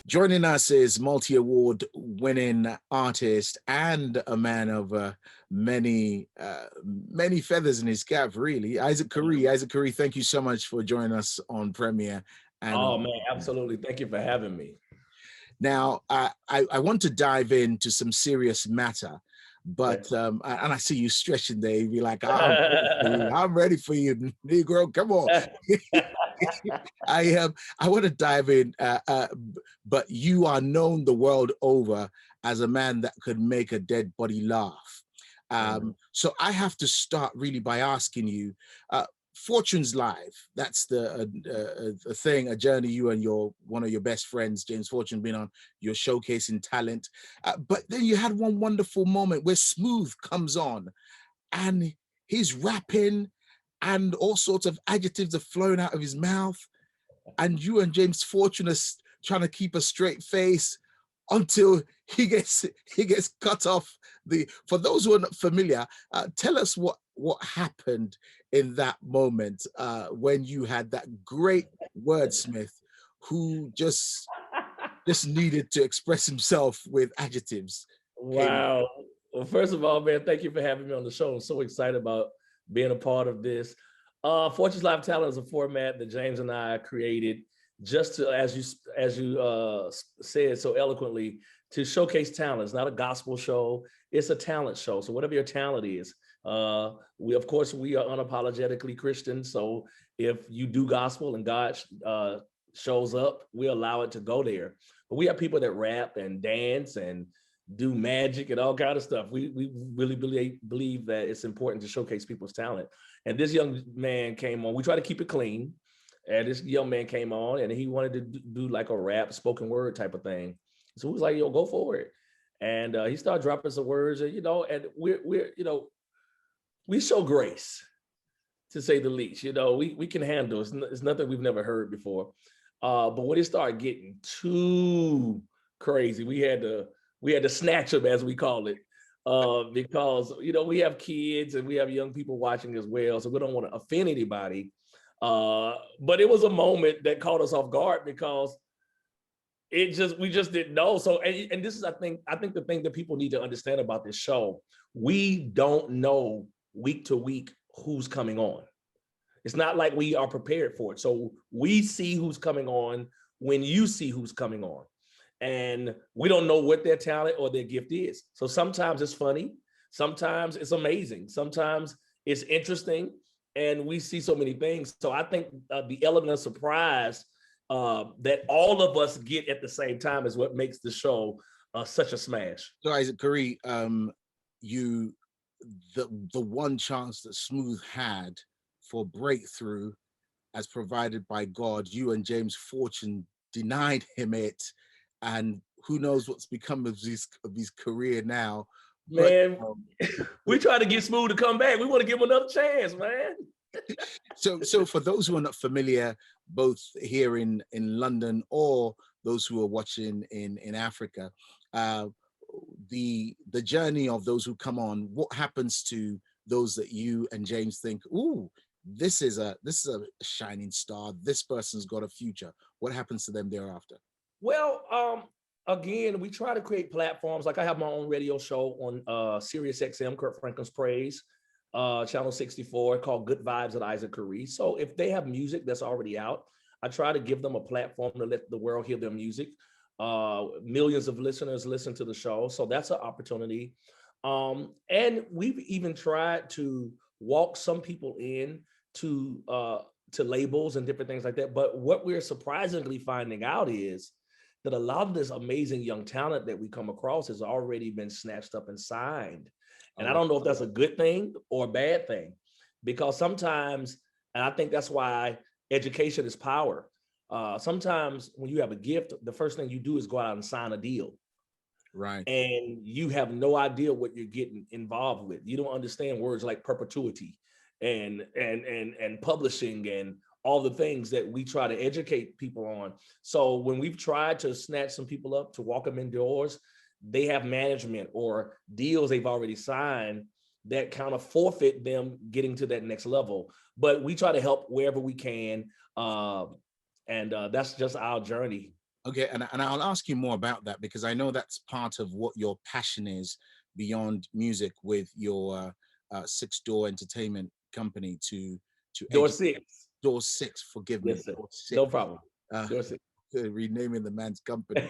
Joining us is multi-award winning artist and a man of many feathers in his cap, really. Isaac Carree. Isaac Carree, thank you so much for joining us on Premiere. And oh man, absolutely. Thank you for having me. now I want to dive into some serious matter, but and I see you stretching there. You be like, I'm ready for you, Negro. Come on. I want to dive in, but you are known the world over as a man that could make a dead body laugh. So I have to start really by asking you, Fortune's Live. That's the thing, a journey you and one of your best friends, James Fortune, been on. You're showcasing talent, but then you had one wonderful moment where Smooth comes on, and he's rapping, and all sorts of adjectives are flowing out of his mouth, and you and James Fortune are trying to keep a straight face until he gets cut off. For those who are not familiar, tell us what happened in that moment when you had that great wordsmith who just needed to express himself with adjectives. Wow. Well, first of all, man, thank you for having me on the show. I'm so excited about being a part of this. Fortune's Live Talent is a format that James and I created just to, as you said so eloquently, to showcase talent. It's not a gospel show, it's a talent show. So whatever your talent is, we are unapologetically Christian. So if you do gospel and God shows up, we allow it to go there. But we have people that rap and dance and do magic and all kind of stuff. We really believe that it's important to showcase people's talent. And this young man came on. We try to keep it clean. And this young man came on and he wanted to do like a rap, spoken word type of thing. So we was like, yo, go for it. And he started dropping some words, and and we show grace, to say the least. We can handle it. It's nothing we've never heard before. But when it started getting too crazy, we had to snatch him, as we call it, because we have kids and we have young people watching as well, so we don't want to offend anybody. But it was a moment that caught us off guard because we just didn't know. So and this is I think the thing that people need to understand about this show: we don't know week to week who's coming on. It's not like we are prepared for it. So we see who's coming on when you see who's coming on. And we don't know what their talent or their gift is. So sometimes it's funny, sometimes it's amazing, sometimes it's interesting, and we see so many things. So I think the element of surprise that all of us get at the same time is what makes the show such a smash. So Isaac Carree, the one chance that Smooth had for breakthrough, as provided by God, you and James Fortune denied him it. And who knows what's become of his career now. Man, we try to get Smooth to come back. We want to give him another chance, man. So for those who are not familiar, both here in London or those who are watching in Africa, the journey of those who come on, what happens to those that you and James think, ooh, this is a shining star, this person's got a future? What happens to them thereafter? Well, again, we try to create platforms. Like I have my own radio show on Sirius XM, Kurt Franklin's Praise, channel 64, called Good Vibes at Isaac Carree. So if they have music that's already out, I try to give them a platform to let the world hear their music. Millions of listeners listen to the show, so that's an opportunity. And we've even tried to walk some people in to labels and different things like that. But what we're surprisingly finding out is that a lot of this amazing young talent that we come across has already been snatched up and signed. And I don't know if that's a good thing or a bad thing, because sometimes, and I think that's why education is power. Sometimes when you have a gift, the first thing you do is go out and sign a deal. Right. And you have no idea what you're getting involved with. You don't understand words like perpetuity and publishing and all the things that we try to educate people on. So when we've tried to snatch some people up to walk them indoors, they have management or deals they've already signed that kind of forfeit them getting to that next level. But we try to help wherever we can. And that's just our journey. Okay, and I'll ask you more about that, because I know that's part of what your passion is beyond music with your Six Door Entertainment Company to Door educate. six. Door Six, forgive me, Yes, sir. Door Six, No problem. uh, Door six. renaming the man's company.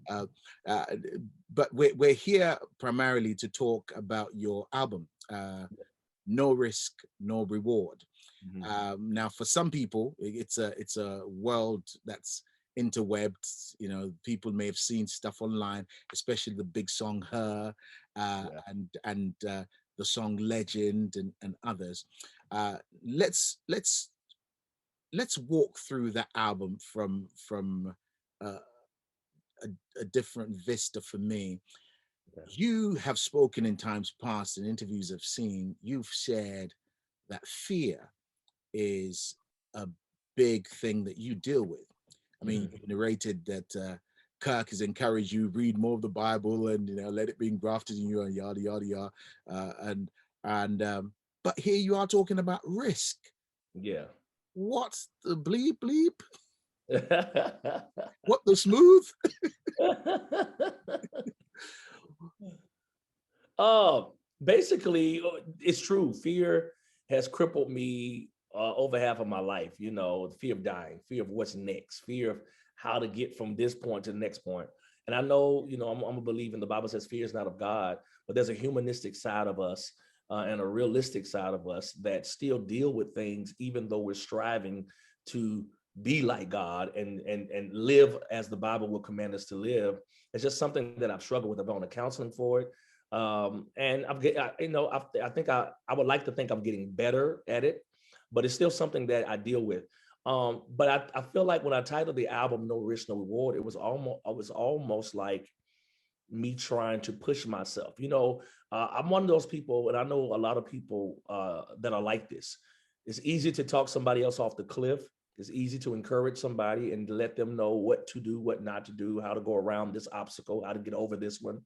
Uh, uh, but we're here primarily to talk about your album, No Risk, No Reward. Mhm. Now, for some people, it's a world that's interwebbed. You know, people may have seen stuff online, especially the big song "Her" Yeah. and the song "Legend" and others. Uh, let's let's let's walk through that album from uh, a, a different vista for me. Yeah. You have spoken in times past, in interviews I've seen, you've shared that fear is a big thing that you deal with. I mean, Mhm. you narrated that Kirk has encouraged you read more of the Bible and let it be engrafted in you and yada yada yada. And but here you are talking about risk. Yeah. What's the bleep bleep? What the smooth? Oh, basically, it's true. Fear has crippled me over half of my life. You know, the fear of dying, fear of what's next, fear of how to get from this point to the next point. And I know, I'm a believer in the Bible says fear is not of God, but there's a humanistic side of us and a realistic side of us that still deal with things, even though we're striving to be like God and live as the Bible will command us to live. It's just something that I've struggled with. I've gone to counseling for it. And I think I would like to think I'm getting better at it, but it's still something that I deal with. But I feel like when I titled the album "No Risk, No Reward," it was almost like me trying to push myself. I'm one of those people, and I know a lot of people that are like this. It's easy to talk somebody else off the cliff. It's easy to encourage somebody and let them know what to do, what not to do, how to go around this obstacle, how to get over this one.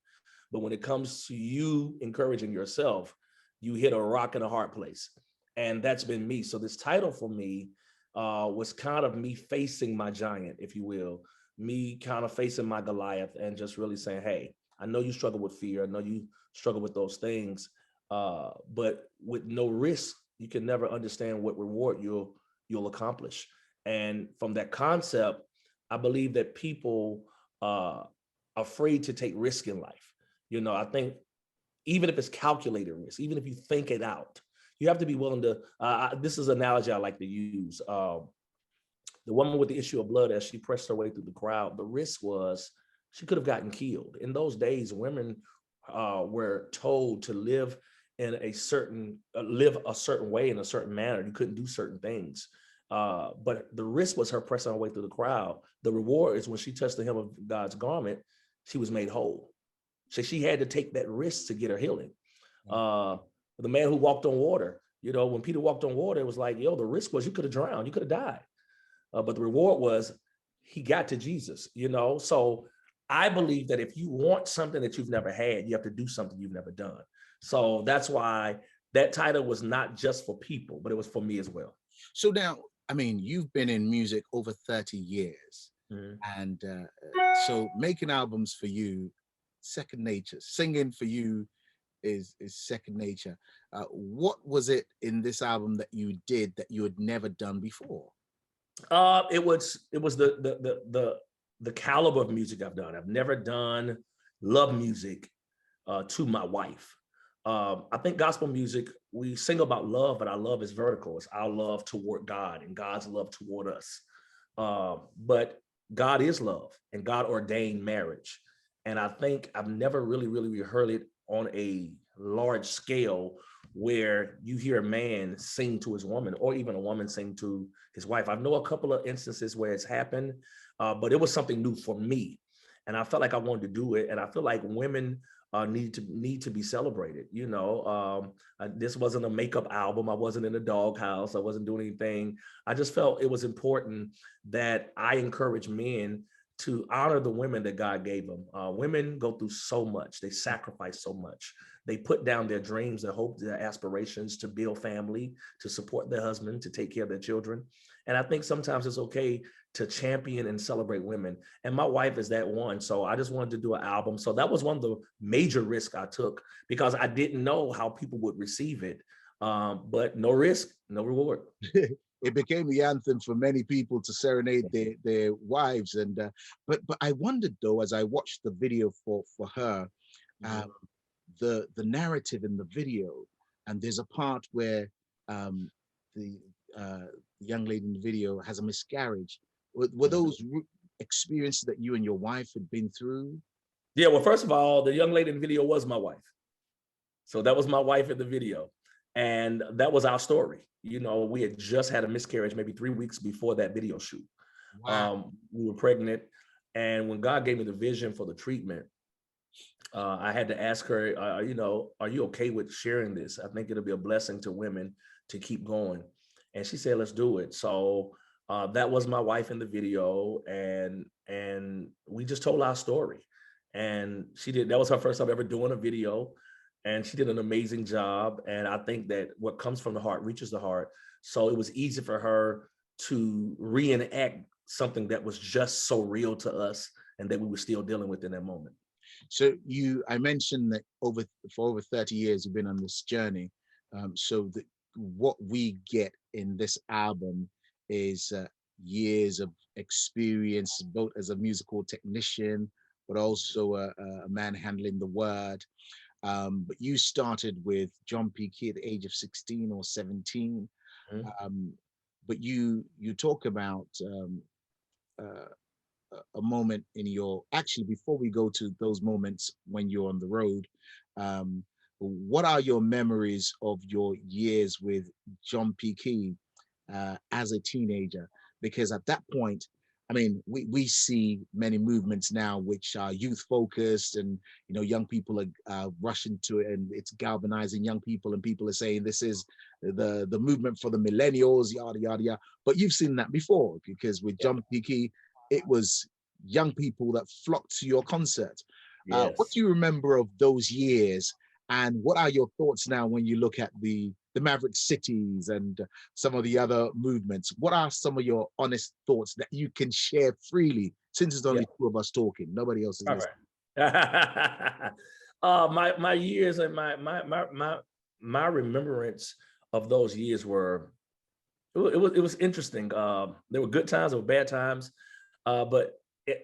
But when it comes to you encouraging yourself, you hit a rock in a hard place. And that's been me. So this title for me was kind of me facing my giant, if you will, me kind of facing my Goliath and just really saying, hey, I know you struggle with fear. I know you struggle with those things. But with no risk, you can never understand what reward you'll accomplish. And from that concept, I believe that people are afraid to take risk in life. I think even if it's calculated risk, even if you think it out, you have to be willing to. This is an analogy I like to use. The woman with the issue of blood, as she pressed her way through the crowd, the risk was she could have gotten killed. In those days, women were told to live in live a certain way in a certain manner. You couldn't do certain things. But the risk was her pressing her way through the crowd. The reward is when she touched the hem of God's garment, she was made whole. So she had to take that risk to get her healing. Uh, the man who walked on water, when Peter walked on water, it was like, the risk was you could have drowned, you could have died. But the reward was he got to Jesus. So I believe that if you want something that you've never had, you have to do something you've never done. So that's why that title was not just for people, but it was for me as well. So now, I mean, you've been in music over 30 years. Mhm. And so making albums for you, second nature. Singing for you is second nature. What was it in this album that you did that you had never done before? It was the caliber of music I've done. I've never done love music to my wife. I think gospel music, we sing about love, but our love is vertical. It's our love toward God and God's love toward us. But God is love and God ordained marriage. And I think I've never really, really heard it on a large scale where you hear a man sing to his woman or even a woman sing to his wife. I know a couple of instances where it's happened, but it was something new for me. And I felt like I wanted to do it. And I feel like women need to be celebrated. This wasn't a makeup album. I wasn't in a doghouse. I wasn't doing anything. I just felt it was important that I encourage men to honor the women that God gave them. Women go through so much. They sacrifice so much. They put down their dreams, their hopes, their aspirations to build family, to support their husband, to take care of their children. And I think sometimes it's okay to champion and celebrate women. And my wife is that one. So I just wanted to do an album. So that was one of the major risks I took, because I didn't know how people would receive it. But no risk, no reward. It became the anthem for many people to serenade their wives. And but I wondered though, as I watched the video for her, the narrative in the video, and there's a part where the young lady in the video has a miscarriage. Were those experiences that you and your wife had been through? Yeah, well, first of all, the young lady in the video was my wife. So that was my wife in the video. And that was our story. You know, we had just had a miscarriage maybe 3 weeks before that video shoot. Wow. We were pregnant. And when God gave me the vision for the treatment, I had to ask her, you know, are you okay with sharing this? I think it'll be a blessing to women to keep going. And she said, let's do it. So that was my wife in the video. And we just told our story. And she did, that was her first time ever doing a video. And she did an amazing job. And I think that what comes from the heart reaches the heart. So it was easy for her to reenact something that was just so real to us and that we were still dealing with in that moment. So I mentioned that for over 30 years, you've been on this journey. So what we get in this album is years of experience, both as a musical technician, but also a man handling the word. But you started with John P. Key at the age of 16 or 17. But you talk about a moment in your, actually, before we go to those moments when you're on the road, what are your memories of your years with John P. Key as a teenager? Because at that point, I mean, we see many movements now which are youth focused, and you know, young people are rushing to it, and it's galvanizing young people, and people are saying this is the movement for the millennials, yada yada yada. But you've seen that before, because with John P. Key, it was young people that flocked to your concert. Yes. What do you remember of those years, and what are your thoughts now when you look at the Maverick Cities and some of the other movements? What are some of your honest thoughts that you can share freely, since it's only two of us talking, nobody else is listening? Right. My years and my remembrance of those years were, it was interesting. There were good times, there were bad times, but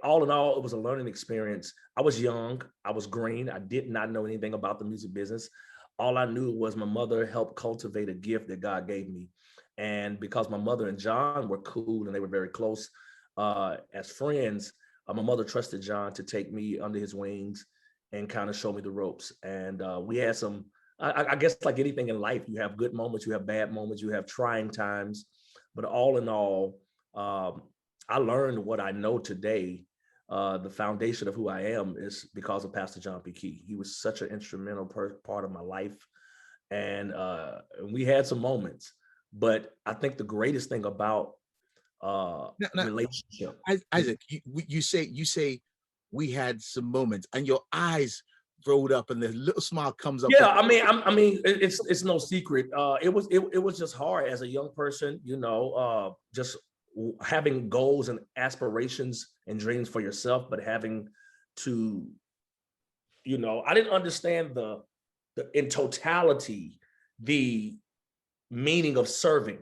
all in all, it was a learning experience. I was young, I was green, I did not know anything about the music business. All I knew was my mother helped cultivate a gift that God gave me. And because my mother and John were cool and they were very close as friends, my mother trusted John to take me under his wings and kind of show me the ropes. And we had some, I guess like anything in life, you have good moments, you have bad moments, you have trying times. But all in all, I learned what I know today. The foundation of who I am is because of Pastor John P. Key. He was such an instrumental part of my life. And we had some moments, but I think the greatest thing about relationship. Isaac, you say we had some moments, and your eyes rolled up, and the little smile comes up. Yeah, I mean, it's no secret. It was just hard as a young person, you know, just having goals and aspirations and dreams for yourself, but having to, you know, I didn't understand the in totality, the meaning of serving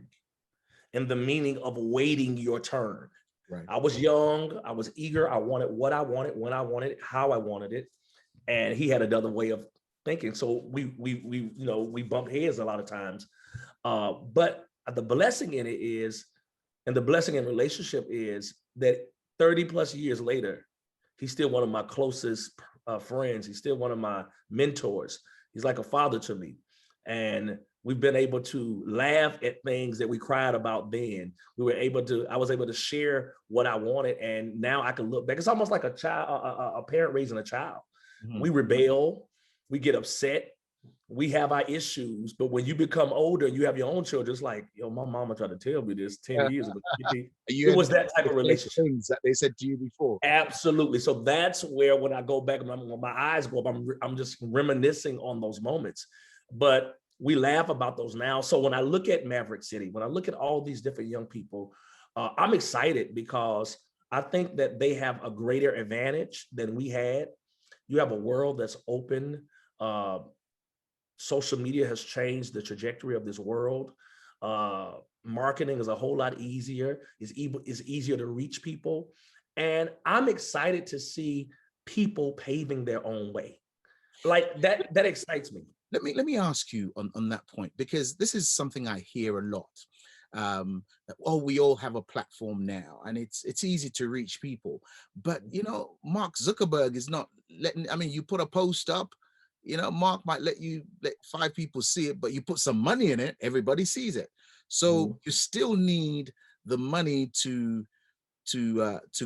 and the meaning of waiting your turn. Right. I was young, I was eager, I wanted what I wanted, when I wanted it, how I wanted it. And he had another way of thinking. So we you know, we bump heads a lot of times. But the blessing in it is, and the blessing in relationship is that 30 plus years later, he's still one of my closest friends. He's still one of my mentors. He's like a father to me. And we've been able to laugh at things that we cried about then. I was able to share what I wanted. And now I can look back. It's almost like a child, a parent raising a child. Mm-hmm. We rebel, we get upset, we have our issues, but when you become older, you have your own children. It's like, yo, my mama tried to tell me this 10 years ago. You It was end up that type with of the same relationship. things that they said to you before. Absolutely. So that's where, when I go back, when my eyes go up, I'm just reminiscing on those moments. But we laugh about those now. So when I look at Maverick City, when I look at all these different young people, I'm excited because I think that they have a greater advantage than we had. You have a world that's open. Social media has changed the trajectory of this world. Marketing is a whole lot easier. It's easier to reach people. And I'm excited to see people paving their own way. Like that excites me. Let me ask you on that point, because this is something I hear a lot. Oh, we all have a platform now, and it's easy to reach people. But you know, Mark Zuckerberg is not letting. I mean, you put a post up, you know, Mark might let 5 people see it, but you put some money in it, everybody sees it. So you still need the money to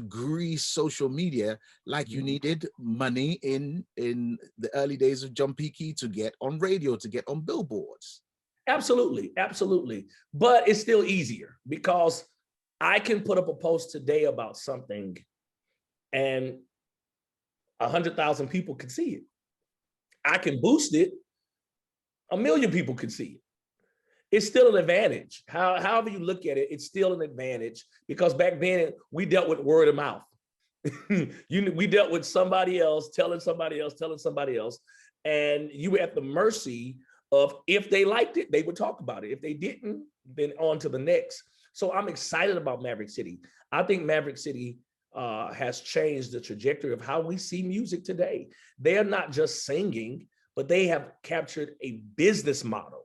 grease social media, like you needed money in the early days of John P. Key to get on radio, to get on billboards. Absolutely, absolutely. But it's still easier because I can put up a post today about something and 100,000 people can see it. I can boost it, 1 million people can see it. It's still an advantage. However you look at it, it's still an advantage because back then we dealt with word of mouth. We dealt with somebody else telling somebody else, telling somebody else, and you were at the mercy of, if they liked it, they would talk about it. If they didn't, then on to the next. So I'm excited about Maverick City. I think Maverick City has changed the trajectory of how we see music today. They are not just singing, but they have captured a business model.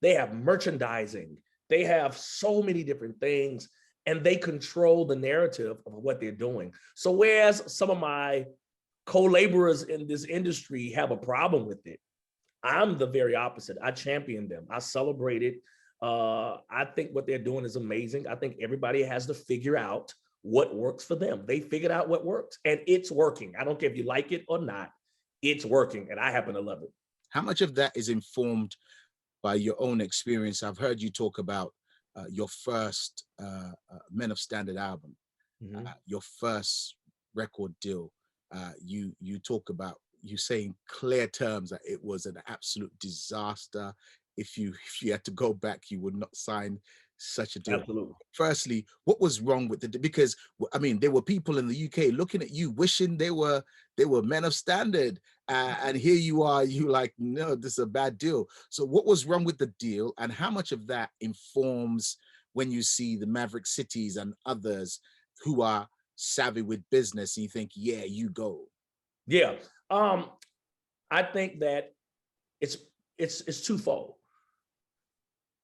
They have merchandising. They have so many different things, and they control the narrative of what they're doing. So whereas some of my co-laborers in this industry have a problem with it, I'm the very opposite. I champion them. I celebrate it. I think what they're doing is amazing. I think everybody has to figure out what works for them. They figured out what works, and it's working. I don't care if you like it or not. It's working, and I happen to love it. How much of that is informed by your own experience? I've heard you talk about your first Men of Standard album, your first record deal. You talk about, you say in clear terms that it was an absolute disaster. If you had to go back, you would not sign such a deal. Absolutely. Firstly, what was wrong with it? Because I mean, there were people in the UK looking at you, wishing they were Men of Standard, and here you are, you like, no, this is a bad deal. So what was wrong with the deal, and how much of that informs when you see the Maverick Cities and others who are savvy with business, and you think, yeah, you go? Yeah, I think that it's twofold.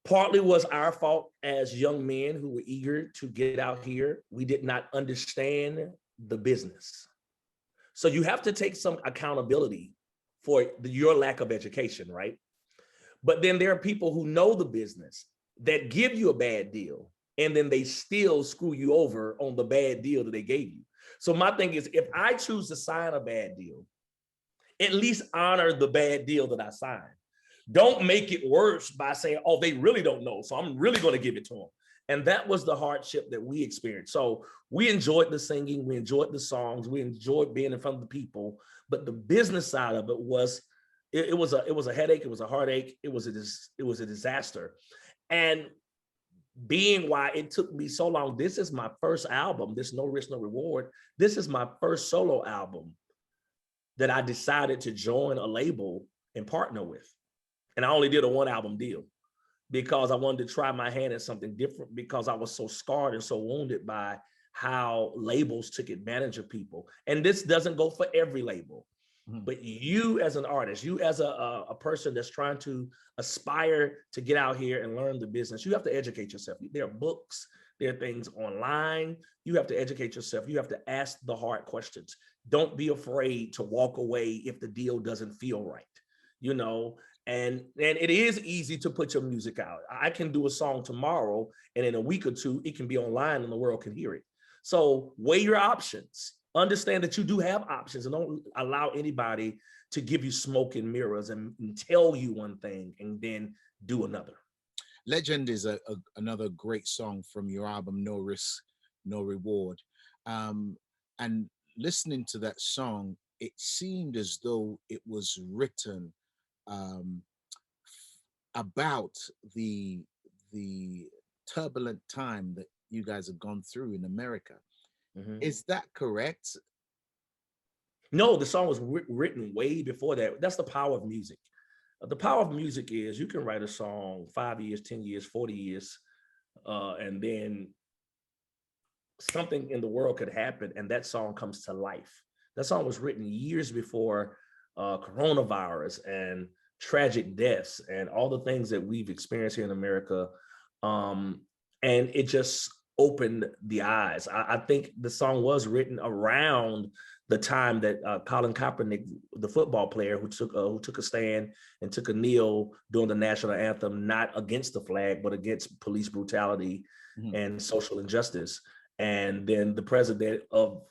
Partly was our fault as young men who were eager to get out here. We did not understand the business. So you have to take some accountability for your lack of education, right? But then there are people who know the business that give you a bad deal, and then they still screw you over on the bad deal that they gave you. So my thing is, if I choose to sign a bad deal, at least honor the bad deal that I signed. Don't make it worse by saying, oh, they really don't know, so I'm really going to give it to them. And that was the hardship that we experienced. So we enjoyed the singing, we enjoyed the songs, we enjoyed being in front of the people, but the business side of it was, it was a headache, it was a heartache, it was a disaster. And being why it took me so long, this is my first album, this No Risk, No Reward, this is my first solo album that I decided to join a label and partner with. And I only did a 1 album deal because I wanted to try my hand at something different, because I was so scarred and so wounded by how labels took advantage of people. And this doesn't go for every label, but you as an artist, you as a person that's trying to aspire to get out here and learn the business, you have to educate yourself. There are books, there are things online. You have to educate yourself. You have to ask the hard questions. Don't be afraid to walk away if the deal doesn't feel right, you know? And it is easy to put your music out. I can do a song tomorrow, and in a week or two, it can be online and the world can hear it. So weigh your options. understand that you do have options, and don't allow anybody to give you smoke and mirrors and tell you one thing and then do another. Legend is another great song from your album, No Risk, No Reward. And listening to that song, it seemed as though it was written um, about the turbulent time that you guys have gone through in America. Is that correct? No, the song was written way before that. That's the power of music. The power of music is you can write a song 5 years, 10 years, 40 years, and then something in the world could happen and that song comes to life. That song was written years before coronavirus and tragic deaths and all the things that we've experienced here in America. And it just opened the eyes. I think the song was written around the time that Colin Kaepernick, the football player who took a stand and took a kneel during the national anthem, not against the flag, but against police brutality and social injustice. And then the president of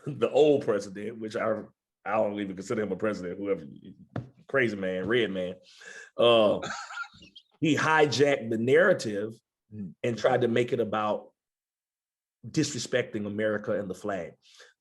the old president, which I don't even consider him a president, whoever, crazy man, red man, he hijacked the narrative and tried to make it about disrespecting America and the flag.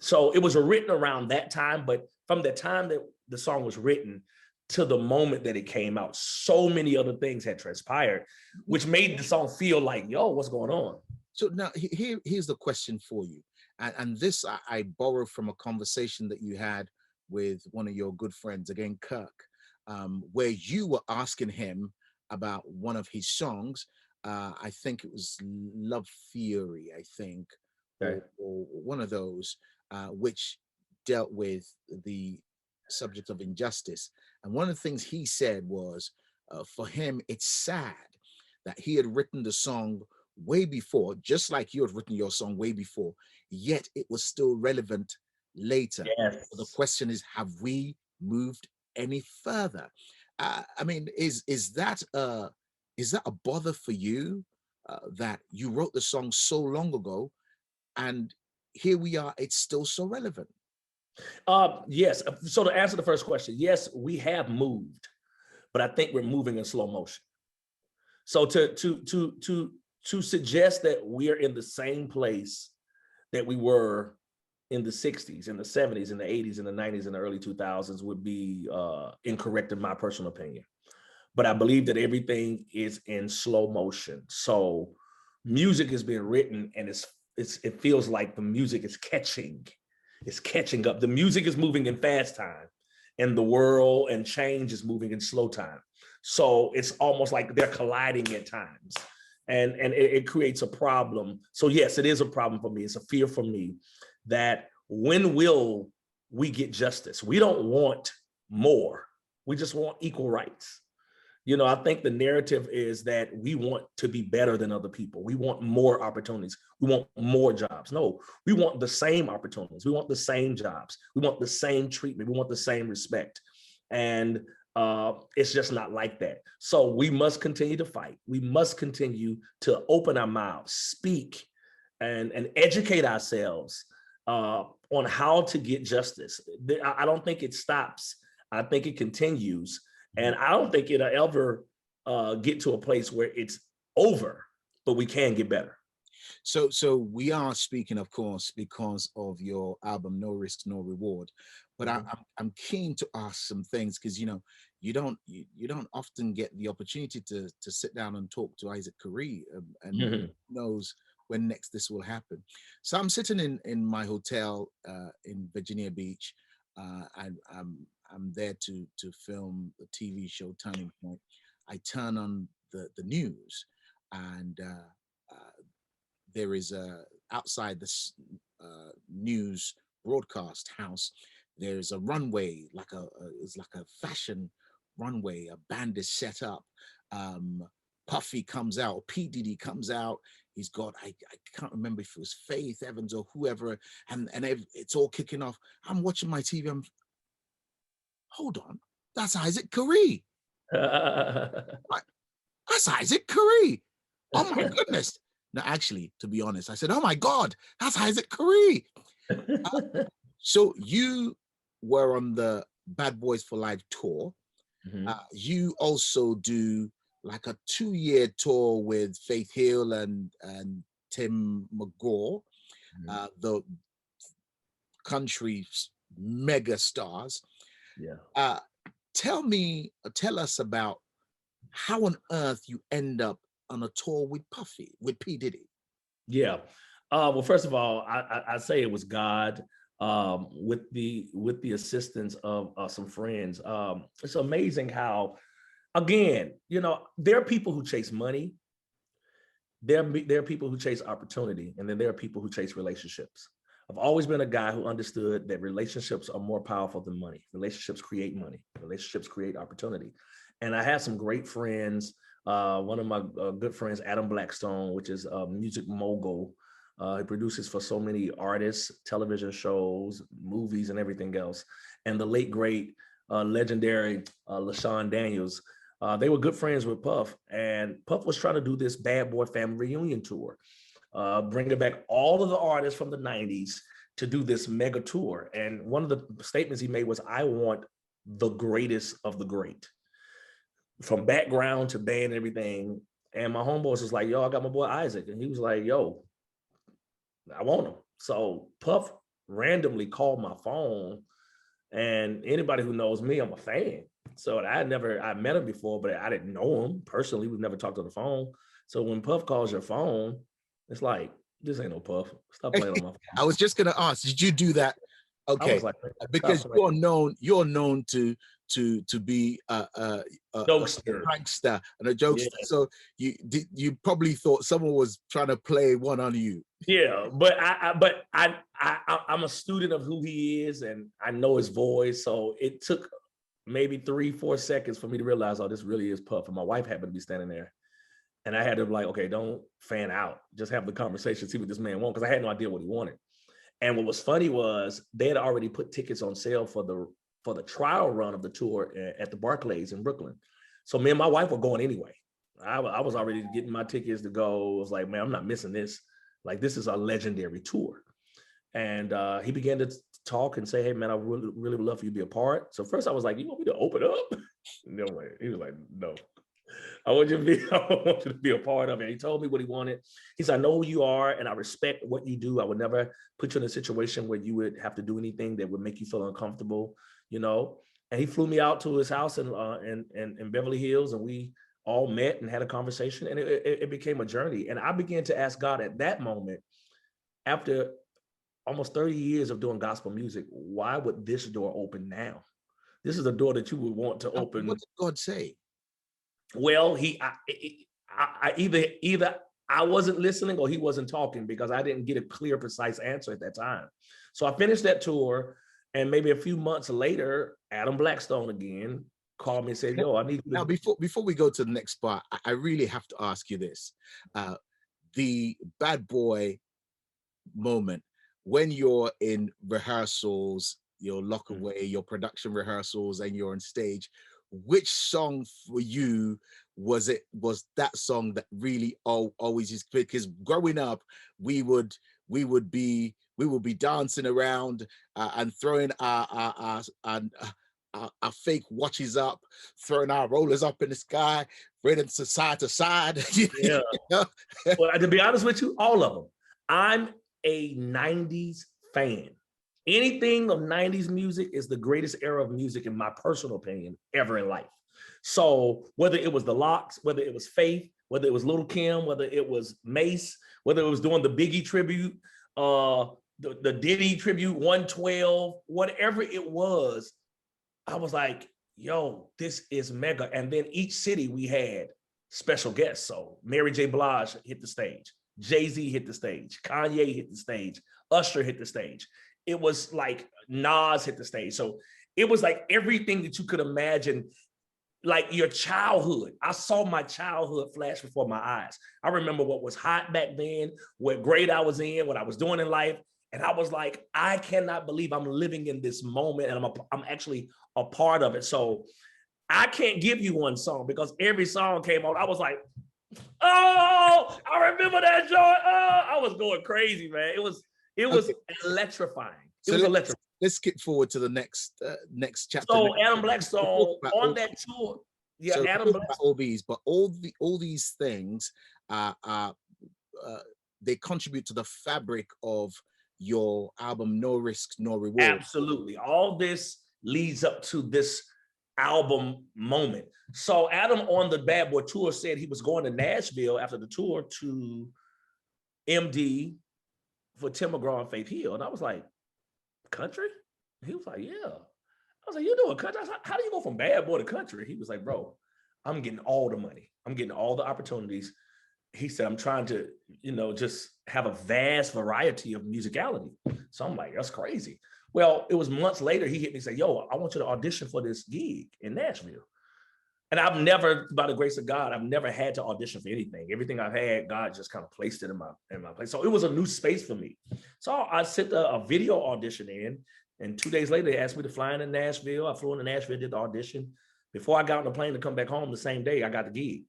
So it was written around that time, but from the time that the song was written to the moment that it came out, so many other things had transpired, which made the song feel like, yo, what's going on? So now here's the question for you. And this I borrow from a conversation that you had with one of your good friends, again, Kirk, where you were asking him about one of his songs. I think it was Love Fury, I think, Okay. or one of those, which dealt with the subject of injustice. And one of the things he said was, for him, it's sad that he had written the song way before, just like you had written your song way before, yet it was still relevant later. Yes. The question is, have we moved any further? I mean, is that a bother for you, that you wrote the song so long ago and here we are, it's still so relevant? Yes. So to answer the first question, yes, we have moved, but I think we're moving in slow motion. So to suggest that we are in the same place that we were in the 60s, in the 70s, in the 80s, in the 90s, in the early 2000s would be incorrect in my personal opinion. But I believe that everything is in slow motion. So music is being written and it feels like the music is catching up. The music is moving in fast time and the world and change is moving in slow time. So it's almost like they're colliding at times. And it creates a problem. So yes, it is a problem for me. It's a fear for me that when will we get justice? We don't want more. We just want equal rights. You know, I think the narrative is that we want to be better than other people. We want more opportunities. We want more jobs. No, we want the same opportunities. We want the same jobs. We want the same treatment. We want the same respect. And it's just not like that. So we must continue to fight. We must continue to open our mouths, speak, and educate ourselves on how to get justice. I don't think it stops. I think it continues. And I don't think it'll ever get to a place where it's over, but we can get better. So we are speaking, of course, because of your album No Risk, No Reward. But I'm keen to ask some things because you don't often get the opportunity to sit down and talk to Isaac Carree, and who knows when next this will happen. So I'm sitting in my hotel in Virginia Beach. I'm there to film the TV show Turning Point. I turn on the news, and there is outside this news broadcast house, there's a runway, it's like a fashion runway. A band is set up. Puffy comes out, P. Diddy comes out. He's got, I can't remember if it was Faith Evans or whoever, and it's all kicking off. I'm watching my TV. Hold on, that's Isaac Carree. That's Isaac Carree. Oh my goodness. No, actually, to be honest, I said, oh my God, that's Isaac Carree. So you were on the Bad Boys for Life tour. You also do like a 2-year tour with Faith Hill and Tim McGraw, the country's mega stars. Yeah. Tell us about how on earth you end up on a tour with P. Diddy. Yeah. Well, first of all, I say it was God, with the assistance of some friends. It's amazing how, again, there are people who chase money. There are people who chase opportunity, and then there are people who chase relationships. I've always been a guy who understood that relationships are more powerful than money. Relationships create money. Relationships create opportunity. And I had some great friends. One of my good friends, Adam Blackstone, which is a music mogul. He produces for so many artists, television shows, movies, and everything else. And the late, great, legendary LaShawn Daniels. They were good friends with Puff. And Puff was trying to do this Bad Boy Family Reunion tour, bringing back all of the artists from the 90s to do this mega tour. And one of the statements he made was, I want the greatest of the great, from background to band and everything. And my homeboys was like, yo, I got my boy Isaac. And he was like, yo, I want him. So Puff randomly called my phone, and anybody who knows me, I'm a fan. So I met him before, but I didn't know him personally. We've never talked on the phone. So when Puff calls your phone, it's like, this ain't no Puff. Stop playing on my phone. I was just gonna ask, did you do that? Okay, like, because you're known to be a prankster and a jokester. Yeah. So you probably thought someone was trying to play one on you. Yeah, but I'm a student of who he is, and I know his voice. So it took maybe 3-4 seconds for me to realize, oh, this really is Puff. And my wife happened to be standing there. And I had to be like, okay, don't fan out. Just have the conversation, see what this man wants, because I had no idea what he wanted. And what was funny was they had already put tickets on sale for the trial run of the tour at the Barclays in Brooklyn. So me and my wife were going anyway. I was already getting my tickets to go. I was like, man, I'm not missing this. Like, this is a legendary tour. And he began to talk and say, hey, man, I really, really would love for you to be a part. So first I was like, you want me to open up? No way. He was like, no. I want you to be a part of it. He told me what he wanted. He said, I know who you are and I respect what you do. I would never put you in a situation where you would have to do anything that would make you feel uncomfortable, And he flew me out to his house in Beverly Hills, and we all met and had a conversation, and it became a journey. And I began to ask God at that moment, after almost 30 years of doing gospel music, why would this door open now? This is a door that you would want to open. What did God say? Well, either I wasn't listening or he wasn't talking, because I didn't get a clear, precise answer at that time. So I finished that tour, and maybe a few months later, Adam Blackstone again called me and said, yo, I need you to... Now, before we go to the next part, I really have to ask you this. The Bad Boy moment, when you're in rehearsals, your lock away, your production rehearsals, and you're on stage, which song for you was that song that really always is? Because growing up, we would be dancing around and throwing our fake watches up, throwing our rollers up in the sky, running to side. Yeah. Well, to be honest with you, all of them. I'm a 90s fan. Anything of 90s music is the greatest era of music, in my personal opinion, ever in life. So whether it was the Lox, whether it was Faith, whether it was Little Kim, whether it was Mace, whether it was doing the Biggie tribute, the Diddy tribute, 112, whatever it was, I was like, yo, this is mega. And then each city we had special guests. So Mary J. Blige hit the stage. Jay-Z hit the stage. Kanye hit the stage. Usher hit the stage. It was like Nas hit the stage. So it was like everything that you could imagine, like your childhood. I saw my childhood flash before my eyes. I remember what was hot back then, what grade I was in, what I was doing in life. And I was like, I cannot believe I'm living in this moment, and I'm actually a part of it. So I can't give you one song, because every song came on, I was like, oh, I remember that joint. Oh, I was going crazy, man. It was electrifying. It was electrifying. Let's skip forward to the next chapter. So Adam Blackstone on that tour. Yeah, so Adam Blackstone. all these, but all these things they contribute to the fabric of your album, No Risk, No Reward. Absolutely. All this leads up to this album moment. So Adam on the Bad Boy tour said he was going to Nashville after the tour to MD for Tim McGraw and Faith Hill. And I was like, country? He was like, yeah. I was like, you doing country? I was like, how do you go from Bad Boy to country? He was like, bro, I'm getting all the money. I'm getting all the opportunities. He said, I'm trying to, just have a vast variety of musicality. So I'm like, that's crazy. Well, it was months later, he hit me and said, yo, I want you to audition for this gig in Nashville. And I've never, by the grace of God, I've never had to audition for anything. Everything I've had, God just kind of placed it in my place. So it was a new space for me. So I sent a video audition in, and 2 days later, they asked me to fly into Nashville. I flew into Nashville, did the audition. Before I got on the plane to come back home the same day, I got the gig.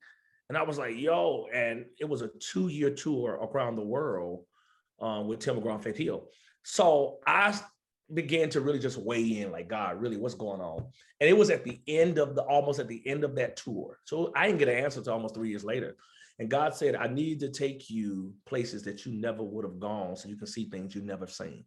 And I was like, yo, and it was a 2-year tour around the world with Tim McGraw and Faith Hill. So I began to really just weigh in, like, God, really, what's going on? And it was almost at the end of that tour. So I didn't get an answer until almost 3 years later. And God said, I need to take you places that you never would have gone so you can see things you've never seen.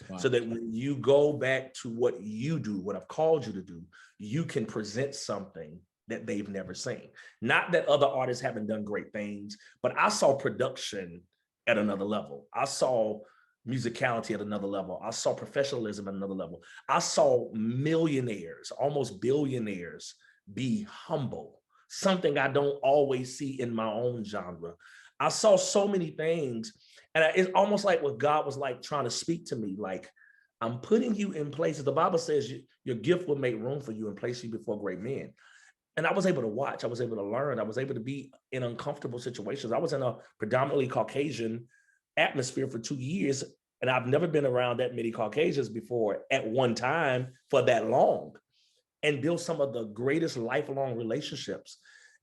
Wow. So that when you go back to what you do, what I've called you to do, you can present something that they've never seen. Not that other artists haven't done great things, but I saw production at another level. I saw musicality at another level. I saw professionalism at another level. I saw millionaires, almost billionaires, be humble, something I don't always see in my own genre. I saw so many things, and it's almost like what God was like trying to speak to me, like, I'm putting you in places. The Bible says your gift will make room for you and place you before great men. And I was able to watch, I was able to learn, I was able to be in uncomfortable situations. I was in a predominantly Caucasian atmosphere for 2 years, and I've never been around that many Caucasians before at one time for that long, and built some of the greatest lifelong relationships.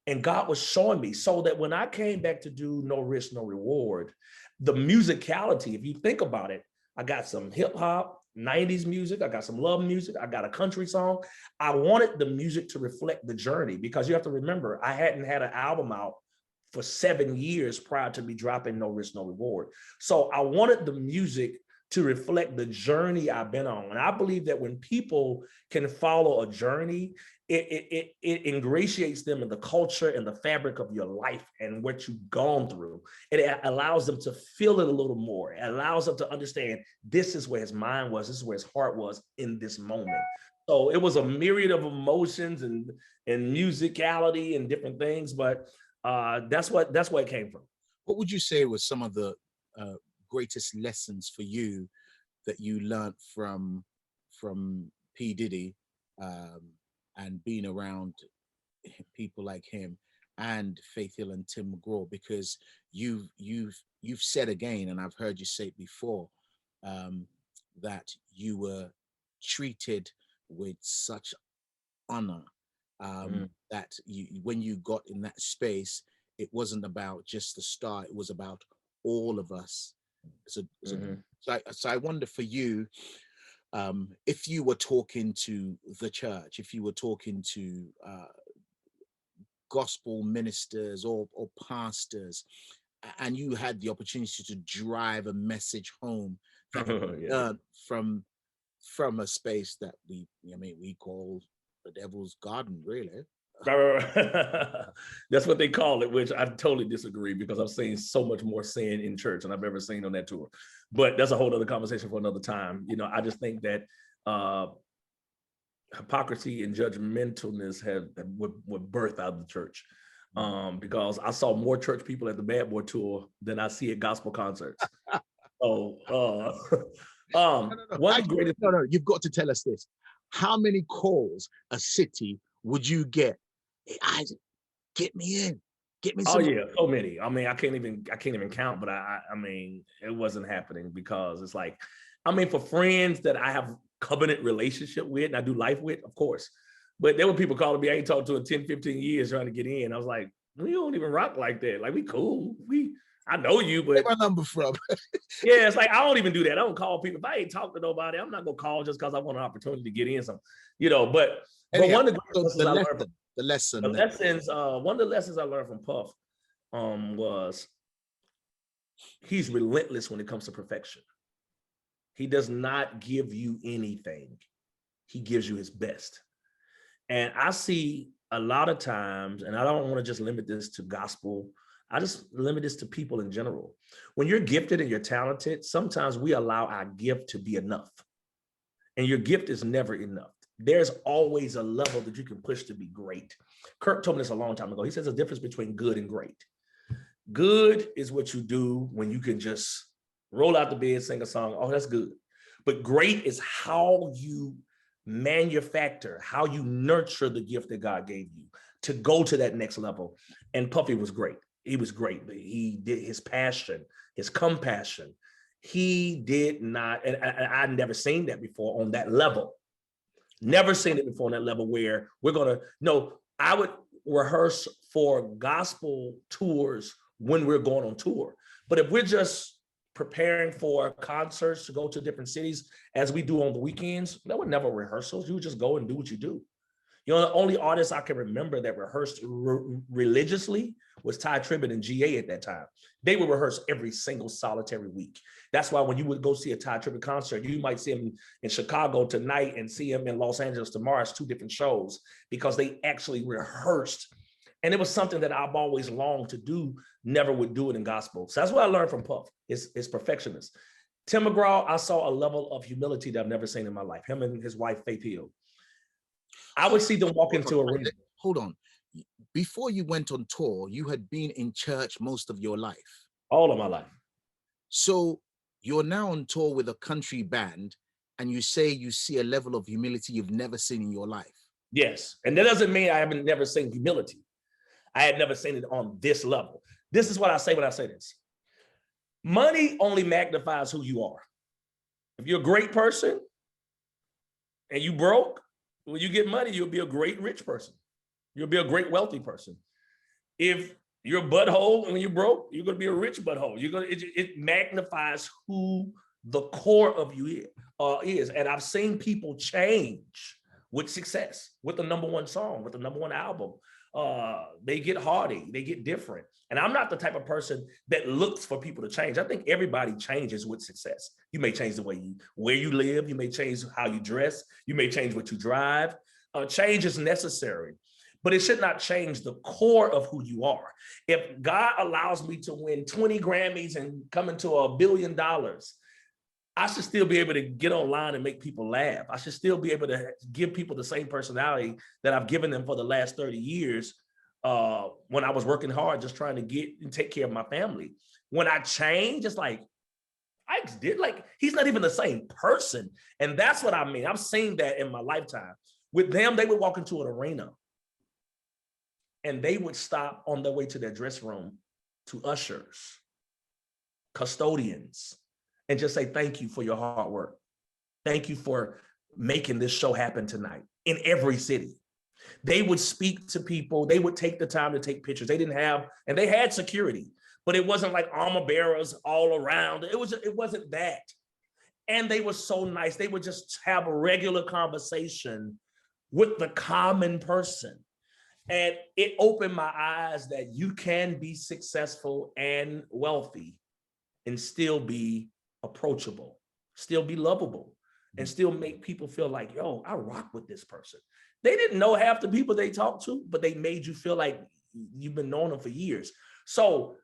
And God was showing me, so that when I came back to do No Risk, No Reward, the musicality, if you think about it, I got some hip hop, 90s music, I got some love music, I got a country song. I wanted the music to reflect the journey, because you have to remember, I hadn't had an album out for 7 years prior to me dropping No Risk, No Reward. So I wanted the music to reflect the journey I've been on. And I believe that when people can follow a journey, it ingratiates them in the culture and the fabric of your life and what you've gone through. And it allows them to feel it a little more. It allows them to understand this is where his mind was, this is where his heart was in this moment. So it was a myriad of emotions and musicality and different things, but that's where it came from. What would you say was some of the greatest lessons for you that you learned from P. Diddy, and being around people like him and Faith Hill and Tim McGraw? Because you've said again, and I've heard you say it before, that you were treated with such honor, that when you got in that space, it wasn't about just the star, it was about all of us. So I wonder for you, if you were talking to the church, if you were talking to gospel ministers or pastors, and you had the opportunity to drive a message home that from a space that we call the devil's garden, really. That's what they call it, which I totally disagree, because I've seen so much more sin in church than I've ever seen on that tour. But that's a whole other conversation for another time. I just think that hypocrisy and judgmentalness would birth out of the church, because I saw more church people at the Bad Boy tour than I see at gospel concerts. So you've got to tell us this. How many calls a city would you get? Hey, Isaac, get me in. Get me some. Oh yeah, so many. I mean, I can't even count, but I mean, it wasn't happening, because it's like, for friends that I have covenant relationship with and I do life with, of course. But there were people calling me I ain't talked to in 10, 15 years trying to get in. I was like, we don't even rock like that. Like, we cool. We I know you, but where my number from? yeah, it's like I don't even do that. I don't call people. If I ain't talk to nobody, I'm not gonna call just because I want an opportunity to get in some, But Anyhow, one of the great so lessons I learned from the lesson, one of the lessons I learned from Puff was he's relentless when it comes to perfection. He does not give you anything. He gives you his best. And I see a lot of times, and I don't want to just limit this to gospel, I just limit this to people in general. When you're gifted and you're talented, sometimes we allow our gift to be enough. And your gift is never enough. There's always a level that you can push to be great. Kirk told me this a long time ago. He says the difference between good and great. Good is what you do when you can just roll out the bed, sing a song. Oh, that's good. But great is how you manufacture, how you nurture the gift that God gave you to go to that next level. And Puffy was great. He was great. He did his passion, his compassion. He did not, and I'd never seen that before on that level. Never seen it before on that level where we're going to, no, I would rehearse for gospel tours when we're going on tour. But if we're just preparing for concerts to go to different cities as we do on the weekends, there were never rehearsals. You would just go and do what you do. The only artists I can remember that rehearsed religiously was Ty Tribbett and GA at that time. They would rehearse every single solitary week. That's why when you would go see a Ty Tribbett concert, you might see him in Chicago tonight and see him in Los Angeles tomorrow. It's two different shows because they actually rehearsed. And it was something that I've always longed to do, never would do it in gospel. So that's what I learned from Puff, is perfectionist. Tim McGraw, I saw a level of humility that I've never seen in my life. Him and his wife, Faith Hill. I would see them walk into a room. Hold on. Before you went on tour, you had been in church most of your life. All of my life. So you're now on tour with a country band, and you say you see a level of humility you've never seen in your life. Yes. And that doesn't mean I haven't never seen humility. I had never seen it on this level. This is what I say when I say this. Money only magnifies who you are. If you're a great person and you broke, when you get money, you'll be a great rich person. You'll be a great wealthy person. If you're a butthole and when you're broke, you're going to be a rich butthole. It magnifies who the core of you is. And I've seen people change with success, with the #1 song, with the #1 album. They get hardy, they get different. And I'm not the type of person that looks for people to change. I think everybody changes with success. You may change the way where you live. You may change how you dress. You may change what you drive. Change is necessary, but it should not change the core of who you are. If God allows me to win 20 Grammys and come into $1 billion, I should still be able to get online and make people laugh. I should still be able to give people the same personality that I've given them for the last 30 years when I was working hard, just trying to get and take care of my family. When I change, it's like, he's not even the same person. And that's what I mean. I've seen that in my lifetime. With them, they would walk into an arena and they would stop on their way to their dressing room to ushers, custodians, and just say, thank you for your hard work. Thank you for making this show happen tonight in every city. They would speak to people. They would take the time to take pictures. They didn't have, and they had security, but it wasn't like armor bearers all around. It wasn't that. And they were so nice. They would just have a regular conversation with the common person. And it opened my eyes that you can be successful and wealthy and still be approachable, still be lovable, and still make people feel like, yo, I rock with this person. They didn't know half the people they talked to, but they made you feel like you've been knowing them for years. So